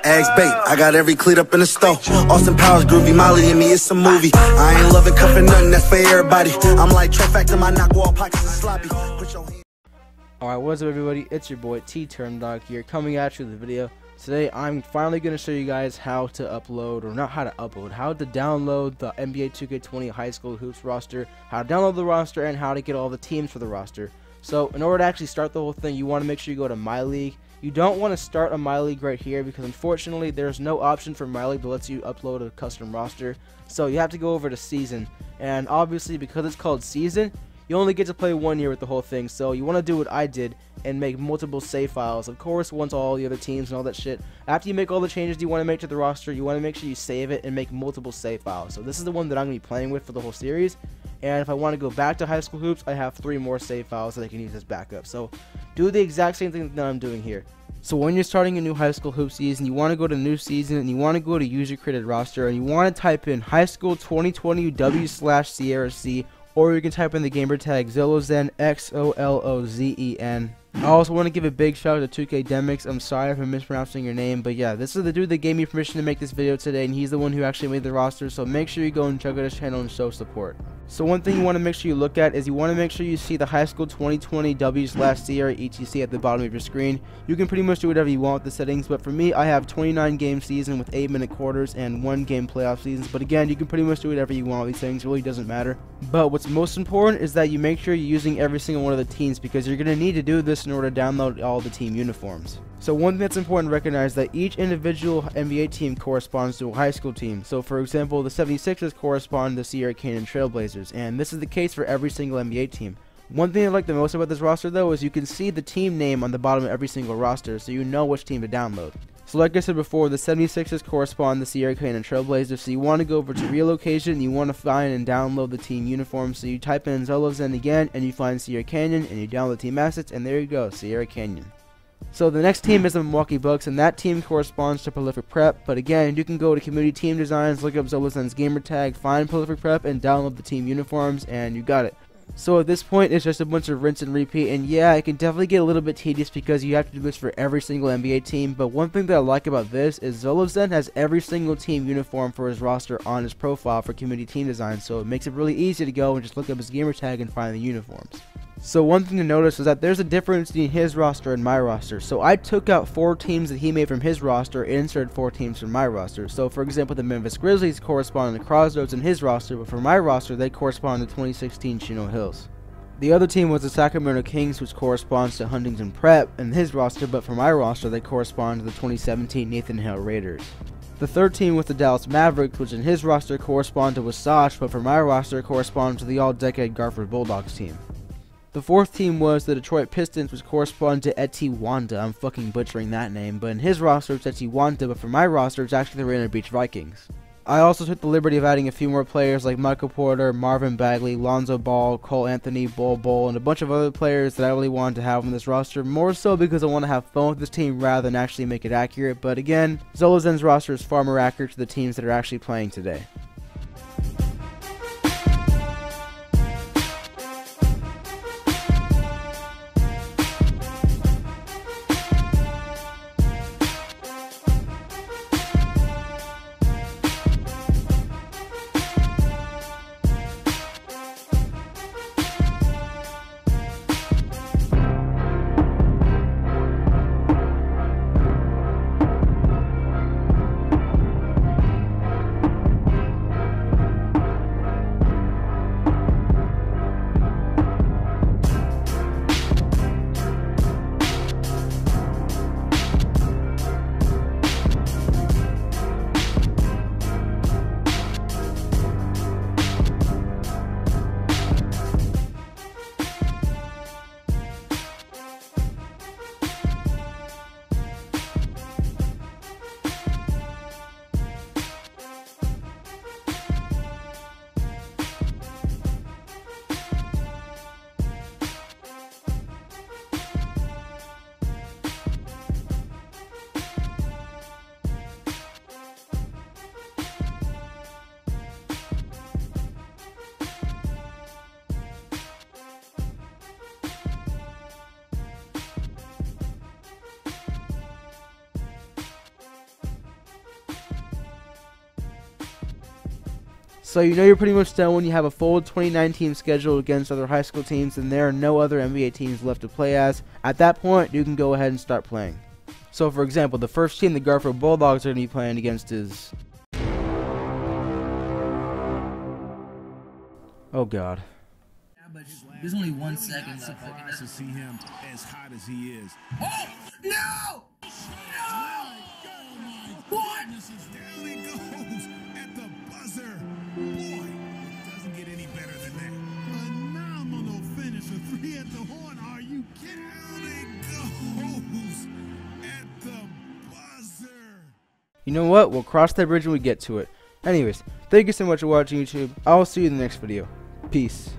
Eggs bait, I got every cleat up in the store. Austin Powers, groovy, Molly and me, it's a movie. I ain't loving cuffing nothing, that's for everybody. I'm like trifecta, my knock wall pockets is sloppy. Put your hand. Alright, what's up everybody, it's your boy T-Turndog here, coming at you with a video. Today I'm finally going to show you guys how to upload, or not how to upload, how to download the NBA 2K20 High School Hoops roster, how to download the roster, and how to get all the teams for the roster. So in order to actually start the whole thing, you want to make sure you go to My League. You don't want to start a My League right here because unfortunately there's no option for My League that lets you upload a custom roster. So you have to go over to Season, and obviously because it's called Season, you only get to play 1 year with the whole thing. So you want to do what I did and make multiple save files. Of course, once all the other teams and all that shit. After you make all the changes you want to make to the roster, you want to make sure you save it and make multiple save files. So this is the one that I'm going to be playing with for the whole series. And if I want to go back to High School Hoops, I have 3 more save files that I can use as backup. So do the exact same thing that I'm doing here. So when you're starting a new High School Hoops season, you want to go to New Season and you want to go to User Created Roster and you want to type in High School 2020 W/Sierra-C, or you can type in the gamer tag Zolozen, XOLOZEN. I also want to give a big shout out to 2K Demiks. I'm sorry if I'm mispronouncing your name, but yeah, this is the dude that gave me permission to make this video today, and he's the one who actually made the roster, so make sure you go and check out his channel and show support. So one thing you want to make sure you look at is you want to make sure you see the High School 2020 W/Sierra ETC at the bottom of your screen. You can pretty much do whatever you want with the settings, but for me, I have 29 game season with 8-minute quarters and 1 game playoff seasons. But again, you can pretty much do whatever you want with these things. It really doesn't matter. But what's most important is that you make sure you're using every single one of the teams, because you're going to need to do this in order to download all the team uniforms. So one thing that's important to recognize is that each individual NBA team corresponds to a high school team. So for example, the 76ers correspond to Sierra Canyon Trailblazers, and this is the case for every single NBA team. One thing I like the most about this roster though is you can see the team name on the bottom of every single roster, so you know which team to download. So like I said before, the 76ers correspond to Sierra Canyon Trailblazers, so you want to go over to relocation and you want to find and download the team uniform. So you type in Zolozen again and you find Sierra Canyon and you download the team assets, and there you go, Sierra Canyon. So the next team is the Milwaukee Bucks, and that team corresponds to Prolific Prep. But again, you can go to Community Team Designs, look up Zolozen's gamertag, find Prolific Prep, and download the team uniforms, and you got it. So at this point, it's just a bunch of rinse and repeat, and yeah, it can definitely get a little bit tedious because you have to do this for every single NBA team. But one thing that I like about this is Zolozen has every single team uniform for his roster on his profile for Community Team Design, so it makes it really easy to go and just look up his gamertag and find the uniforms. So one thing to notice is that there's a difference between his roster and my roster. So I took out 4 teams that he made from his roster and inserted 4 teams from my roster. So for example, the Memphis Grizzlies correspond to Crossroads in his roster, but for my roster, they correspond to 2016 Chino Hills. The other team was the Sacramento Kings, which corresponds to Huntington Prep in his roster, but for my roster, they correspond to the 2017 Nathan Hale Raiders. The third team was the Dallas Mavericks, which in his roster correspond to Wasatch, but for my roster correspond to the all-decade Garford Bulldogs team. The fourth team was the Detroit Pistons, which correspond to Etiwanda. I'm fucking butchering that name, but in his roster it's Etiwanda, but for my roster it's actually the Rainier Beach Vikings. I also took the liberty of adding a few more players like Michael Porter, Marvin Bagley, Lonzo Ball, Cole Anthony, Bol, and a bunch of other players that I really wanted to have on this roster, more so because I want to have fun with this team rather than actually make it accurate. But again, Zolozen's roster is far more accurate to the teams that are actually playing today. So you know you're pretty much done when you have a full 2019 schedule against other high school teams and there are no other NBA teams left to play as. At that point, you can go ahead and start playing. So for example, the first team the Garfield Bulldogs are going to be playing against is... Oh god. But there's only 1 second left. Surprised to see him as hot as he is. Oh no! What? Down he goes at the buzzer. Boy, it doesn't get any better than that. Phenomenal finish. A 3 at the horn. Are you kidding? Down he goes at the buzzer. You know what? We'll cross that bridge when we get to it. Anyways, thank you so much for watching YouTube. I'll see you in the next video. Peace.